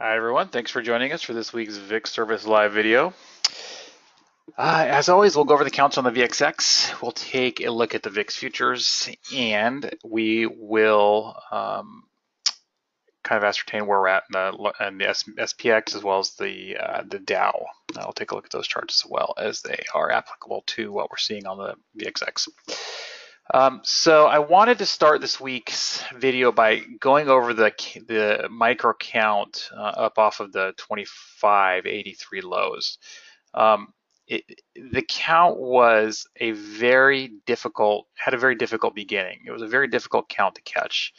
Hi everyone, thanks for joining us for this week's VIX Service Live video. As always, we'll go over the counts on the VXX. We'll take a look at the VIX futures, and we will kind of ascertain where we're at in the SPX as well as the Dow. I'll take a look at those charts as well as they are applicable to what we're seeing on the VXX. So I wanted to start this week's video by going over the micro count up off of the 2583 lows. The count was had a very difficult beginning. It was a very difficult count to catch.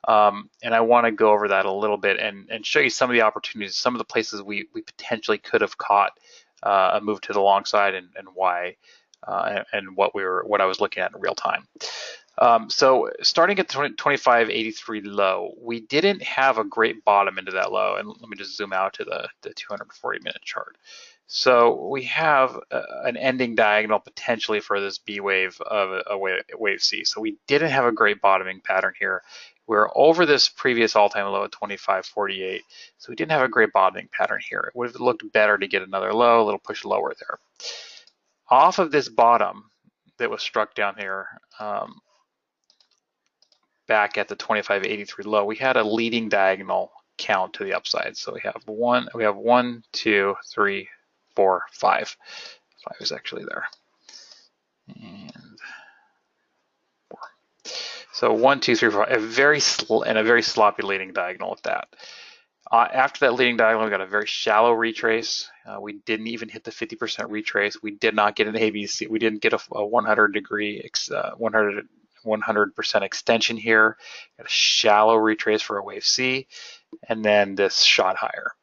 And I want to go over that a little bit and show you some of the opportunities, some of the places we potentially could have caught a move to the long side and why. And what I was looking at in real time. So starting at 2583 low, we didn't have a great bottom into that low. And let me just zoom out to the 240-minute chart. So we have an ending diagonal potentially for this B wave of a wave C. So we didn't have a great bottoming pattern here. We're over this previous all-time low at 2548. So we didn't have a great bottoming pattern here. It would have looked better to get another low, a little push lower there. Off of this bottom that was struck down here back at the 2583 low, we had a leading diagonal count to the upside. So we have one, two, three, four, five. Five is actually there. And four. So 1, 2, 3, 4, a very sloppy leading diagonal at that. After that leading diagonal, we got a very shallow retrace. We didn't even hit the 50% retrace. We did not get an ABC. We didn't get a 100% extension here. Got a shallow retrace for a wave C, and then this shot higher.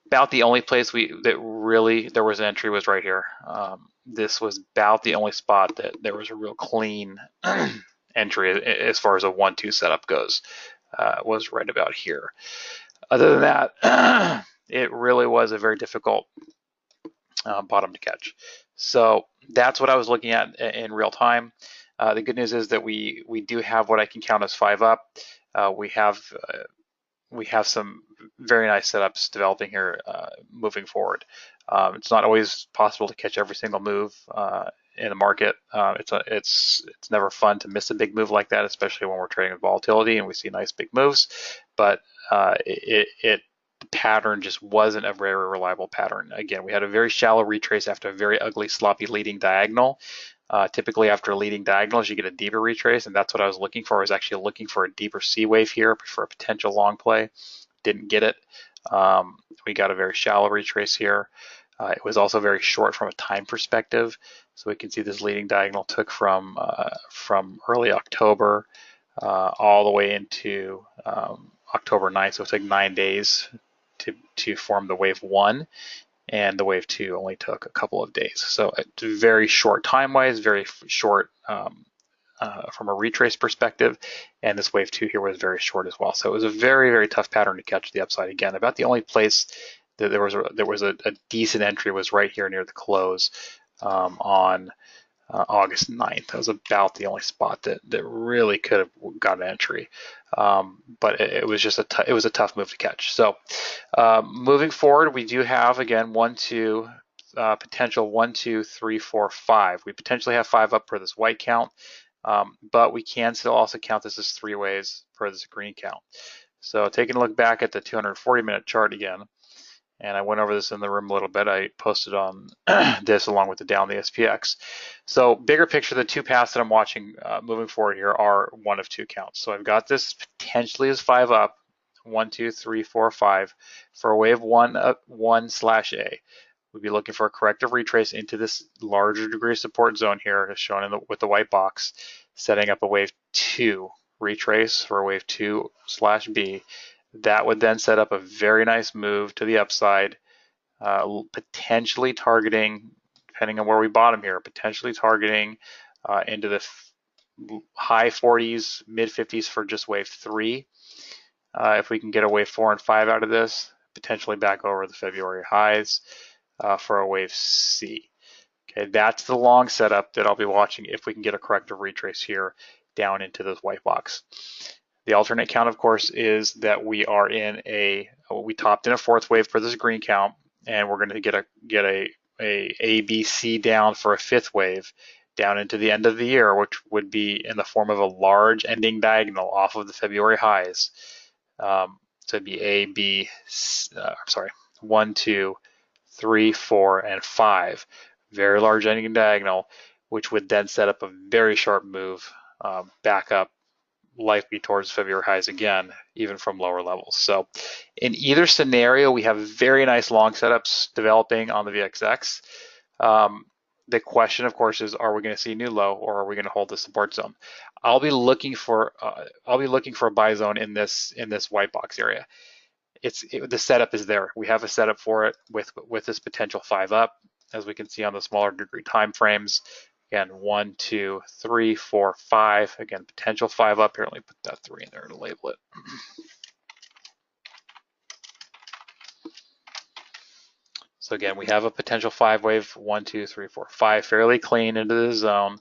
About the only place there was an entry was right here. This was about the only spot that there was a real clean entry as far as a 1-2 setup goes. Was right about here. Other than that, it really was a very difficult bottom to catch. So that's what I was looking at in real time. The good news is that we do have what I can count as 5 up. We have some very nice setups developing here moving forward. It's not always possible to catch every single move in the market. It's never fun to miss a big move like that, especially when we're trading with volatility and we see nice big moves. But the pattern just wasn't a very reliable pattern. Again, we had a very shallow retrace after a very ugly, sloppy leading diagonal. Typically after leading diagonals, you get a deeper retrace, and that's what I was looking for. I was actually looking for a deeper C wave here for a potential long play. Didn't get it. We got a very shallow retrace here. It was also very short from a time perspective. So we can see this leading diagonal took from early October all the way into October 9th. So it took 9 days to form the wave 1. And the wave 2 only took a couple of days. So it's very short time-wise, very short from a retrace perspective. And this wave 2 here was very short as well. So it was a very, very tough pattern to catch the upside again. About the only place that there was a decent entry was right here near the close on August 9th. That was about the only spot that really could have got an entry. But it was just it was a tough move to catch. So moving forward, we do have again potential 1, 2, 3, 4, 5. We potentially have 5 up for this white count, but we can still also count this as 3 ways for this green count. So taking a look back at the 240-minute chart again, and I went over this in the room a little bit. I posted on this along with the down the SPX. So bigger picture, the 2 paths that I'm watching moving forward here are 1 of 2 counts. So I've got this potentially as 5 up, 1, 2, 3, 4, 5 for a wave 1/A. We'd be looking for a corrective retrace into this larger degree support zone here, as shown with the white box, setting up a wave 2 retrace for a wave 2/B. That would then set up a very nice move to the upside, potentially targeting, depending on where we bottom here, potentially targeting into the high 40s, mid 50s for just wave 3. If we can get a wave 4 and 5 out of this, potentially back over the February highs for a wave C. Okay, that's the long setup that I'll be watching if we can get a corrective retrace here down into this white box. The alternate count, of course, is that we are in we topped in a fourth wave for this green count, and we're going to get a B, C down for a fifth wave down into the end of the year, which would be in the form of a large ending diagonal off of the February highs. So it'd be A, B, I'm sorry, 1, 2, 3, 4, and 5. Very large ending diagonal, which would then set up a very sharp move back up, likely towards February highs again, even from lower levels. So in either scenario, we have very nice long setups developing on the VXX. The question, of course, is: are we going to see a new low, or are we going to hold the support zone? I'll be looking for a buy zone in this white box area. The setup is there. We have a setup for it with this potential 5 up, as we can see on the smaller degree time frames. Again, 1, 2, 3, 4, 5. Again, potential 5 up here. Let me put that 3 in there to label it. So again, we have a potential 5 wave, 1, 2, 3, 4, 5, fairly clean into the zone.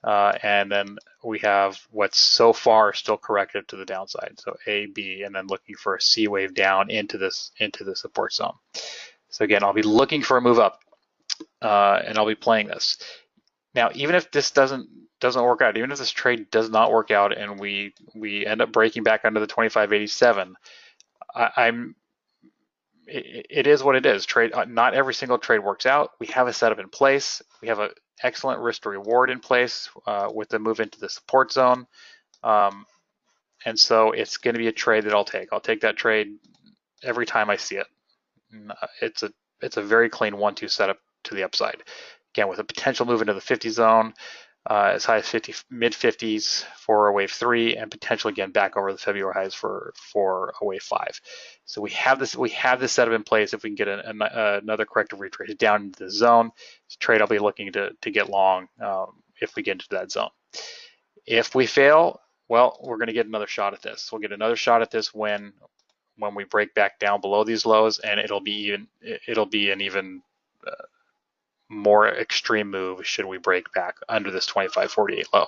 And then we have what's so far still corrected to the downside. So A, B, and then looking for a C wave down into the support zone. So again, I'll be looking for a move up, and I'll be playing this. Now, even if this doesn't work out, even if this trade does not work out and we end up breaking back under the 2587, it is what it is. Not every single trade works out. We have a setup in place. We have an excellent risk to reward in place with the move into the support zone. And so it's going to be a trade that I'll take. I'll take that trade every time I see it. It's a very clean 1-2 setup to the upside. Again, with a potential move into the 50 zone, as high as mid 50s for a wave 3, and potentially again back over the February highs for a wave 5. So we have this setup in place. If we can get another corrective retrace down into the zone, it's a trade I'll be looking to get long if we get into that zone. If we fail, well, we're going to get another shot at this. We'll get another shot at this when we break back down below these lows, and it'll be an even more extreme move should we break back under this 2548 low.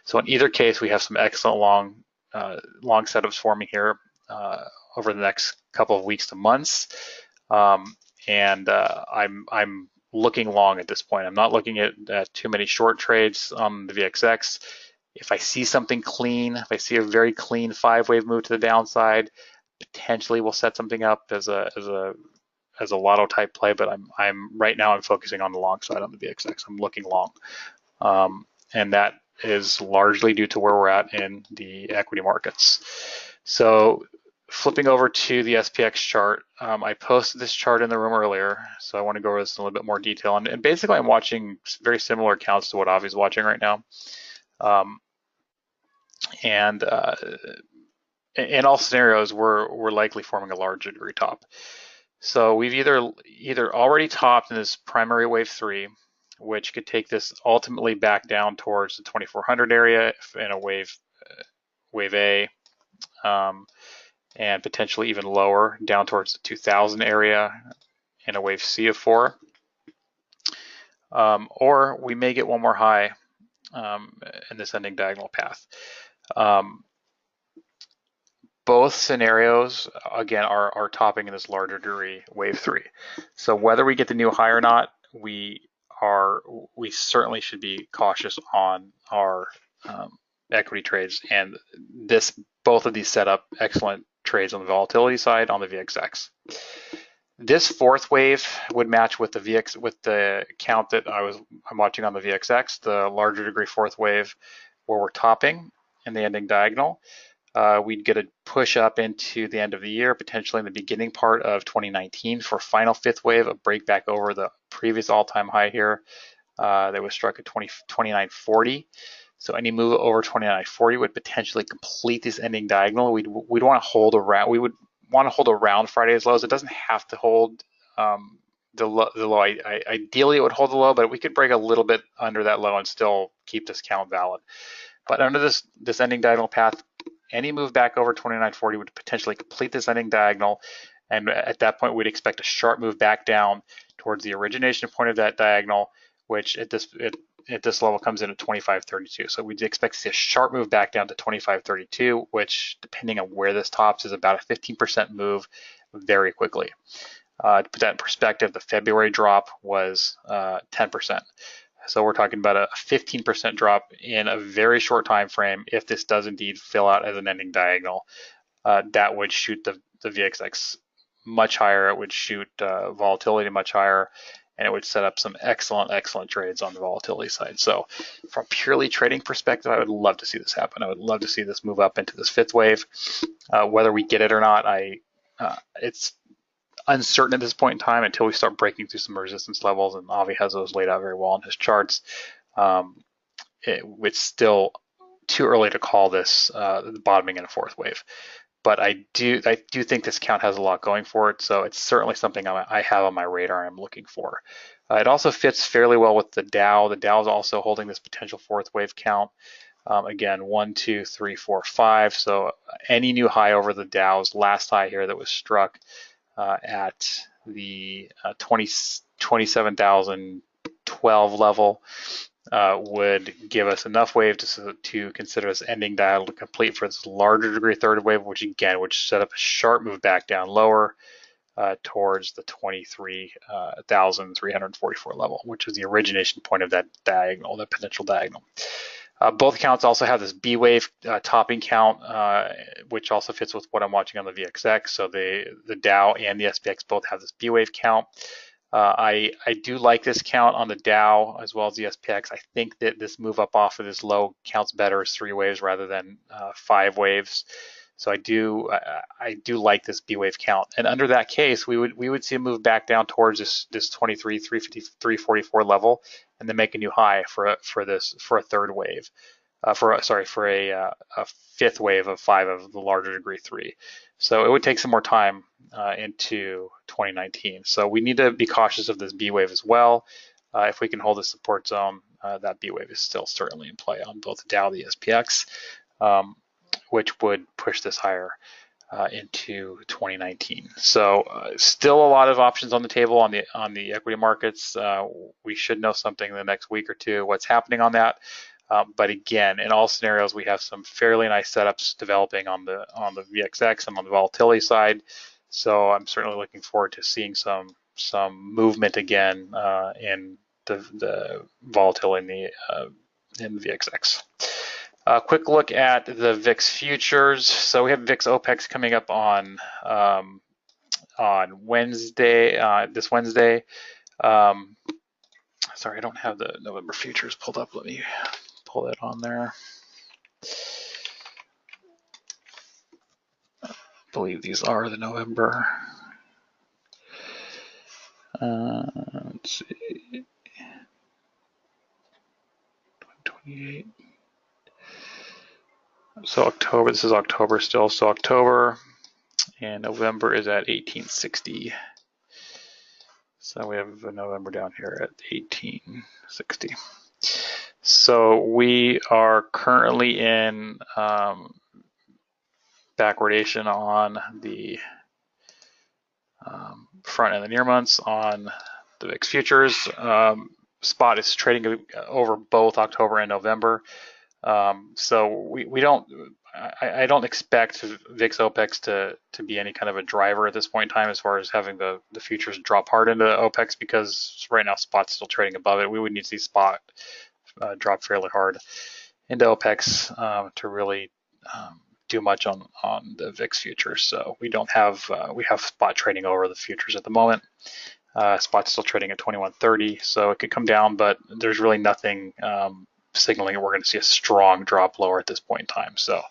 So in either case, we have some excellent long setups forming here over the next couple of weeks to months, and I'm looking long at this point. I'm not looking at too many short trades on the VXX. If I see something clean, if I see a very clean 5-wave move to the downside, potentially we'll set something up as a lotto type play, but right now I'm focusing on the long side on the VXX. I'm looking long, and that is largely due to where we're at in the equity markets. So flipping over to the SPX chart, I posted this chart in the room earlier, so I want to go over this in a little bit more detail. And basically, I'm watching very similar accounts to what Avi's watching right now, and in all scenarios, we're likely forming a large degree top. So we've either already topped in this primary wave 3, which could take this ultimately back down towards the 2400 area in a wave A, and potentially even lower down towards the 2000 area in a wave C of 4, or we may get one more high in this ending diagonal path. Both scenarios, again, are topping in this larger degree wave 3. So whether we get the new high or not, we certainly should be cautious on our equity trades, and both of these set up excellent trades on the volatility side on the VXX. This 4th wave would match with the count that I'm watching on the VXX, the larger degree 4th wave, where we're topping in the ending diagonal. We'd get a push up into the end of the year, potentially in the beginning part of 2019 for final 5th wave, a break back over the previous all-time high here that was struck at 2940. So any move over 2940 would potentially complete this ending diagonal. We'd want to hold around. We would want to hold around Friday's lows. It doesn't have to hold the low. Ideally, it would hold the low, but we could break a little bit under that low and still keep this count valid. But under this ending diagonal path, any move back over 2940 would potentially complete this ending diagonal, and at that point we'd expect a sharp move back down towards the origination point of that diagonal, which at this level comes in at 25.32. So we'd expect to see a sharp move back down to 25.32, which, depending on where this tops, is about a 15% move very quickly. To put that in perspective, the February drop was 10%. So we're talking about a 15% drop in a very short time frame. If this does indeed fill out as an ending diagonal, that would shoot the VXX much higher. It would shoot volatility much higher, and it would set up some excellent trades on the volatility side. So from a purely trading perspective, I would love to see this happen. I would love to see this move up into this fifth wave. Whether we get it or not, it's uncertain at this point in time until we start breaking through some resistance levels, and Avi has those laid out very well in his charts. It's still too early to call this the bottoming in a fourth wave. But I do think this count has a lot going for it, so it's certainly something I have on my radar and I'm looking for. It also fits fairly well with the Dow. The Dow is also holding this potential fourth wave count. Again, 1, 2, 3, 4, 5. So any new high over the Dow's last high here that was struck at the 27,012 level would give us enough wave to consider this ending diagonal complete for this larger degree third wave, which again would set up a sharp move back down lower towards the 23,344 level, which is the origination point of that diagonal, that potential diagonal. Both counts also have this B wave topping count, which also fits with what I'm watching on the VXX. So the Dow and the SPX both have this B wave count. I do like this count on the Dow as well as the SPX. I think that this move up off of this low counts better as 3 waves rather than 5 waves. So I do like this B wave count. And under that case, we would see a move back down towards this 23,344 level, and then make a new high for a third wave, for a fifth wave of 5 of the larger degree 3. So it would take some more time into 2019. So we need to be cautious of this B wave as well. If we can hold the support zone, that B wave is still certainly in play on both the Dow and the SPX, which would push this higher into 2019. So still a lot of options on the table on the equity markets. We should know something in the next week or two what's happening on that. But again, in all scenarios, we have some fairly nice setups developing on the VXX and on the volatility side. So I'm certainly looking forward to seeing some movement again in the volatility in the VXX. A quick look at the VIX futures. So we have VIX OPEX coming up on Wednesday, this Wednesday. Sorry, I don't have the November futures pulled up. Let me pull that on there. I believe these are the November. Let's see. 28. So October, this is October still. So October and November is at 1860. So we have a November down here at 1860. So we are currently in backwardation on the front and the near months on the VIX futures. Spot is trading over both October and November. So I don't expect VIX OPEX to be any kind of a driver at this point in time as far as having the futures drop hard into OPEX, because right now spot's still trading above it. We would need to see spot drop fairly hard into OPEX to really do much on the VIX futures. So we don't have we have spot trading over the futures at the moment. Spot's still trading at 2130, so it could come down, but there's really nothing signaling that we're going to see a strong drop lower at this point in time. So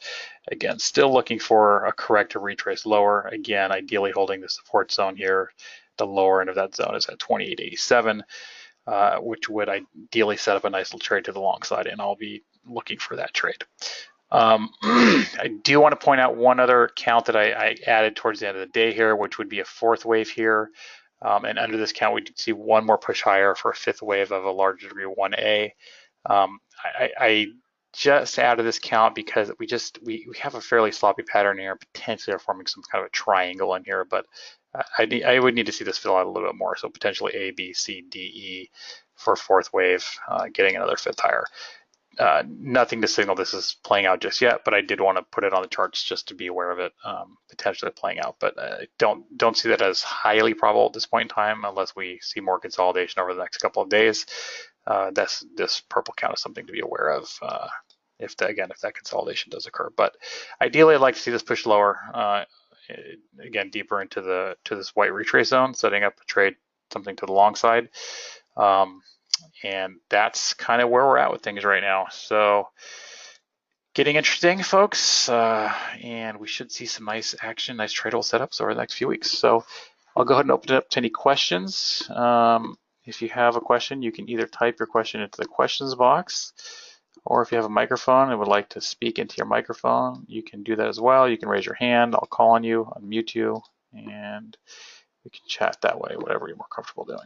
again, still looking for a corrective retrace lower. Again, ideally holding the support zone here. The lower end of that zone is at 2887, which would ideally set up a nice little trade to the long side, and I'll be looking for that trade. I do want to point out one other count that I added towards the end of the day here, which would be a fourth wave here. And under this count, we see one more push higher for a fifth wave of a larger degree 1A. I just added this count because we have a fairly sloppy pattern here, potentially are forming some kind of a triangle in here, but I would need to see this fill out a little bit more. So potentially A, B, C, D, E for fourth wave, getting another fifth higher. Nothing to signal this is playing out just yet, but I did want to put it on the charts just to be aware of it potentially playing out. But don't see that as highly probable at this point in time, unless we see more consolidation over the next couple of days. This purple count is something to be aware of if that consolidation does occur. But ideally, I'd like to see this push lower, again deeper into this white retrace zone, setting up a trade something to the long side. And that's kind of where we're at with things right now. So getting interesting, folks, and we should see some nice action, nice tradable setups over the next few weeks. So I'll go ahead and open it up to any questions. If you have a question, you can either type your question into the questions box, or if you have a microphone and would like to speak into your microphone, you can do that as well. You can raise your hand, I'll call on you, unmute you, and we can chat that way, whatever you're more comfortable doing.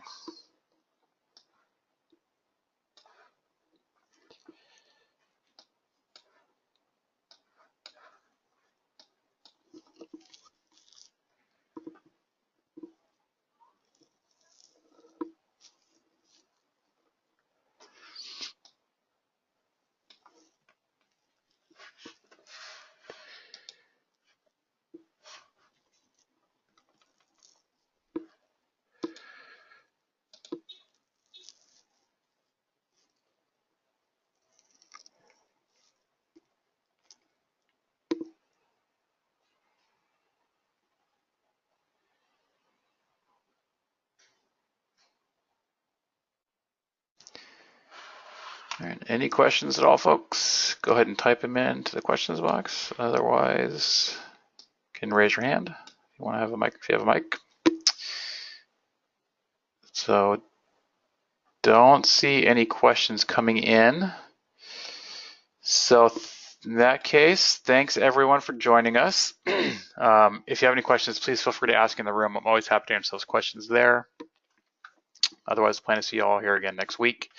All right, any questions at all, folks? Go ahead and type them into the questions box. Otherwise, you can raise your hand if you want to have a mic. If you have a mic. So don't see any questions coming in. So in that case, thanks everyone for joining us. If you have any questions, please feel free to ask in the room. I'm always happy to answer those questions there. Otherwise, plan to see you all here again next week.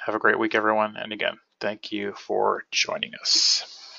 Have a great week, everyone. And again, thank you for joining us.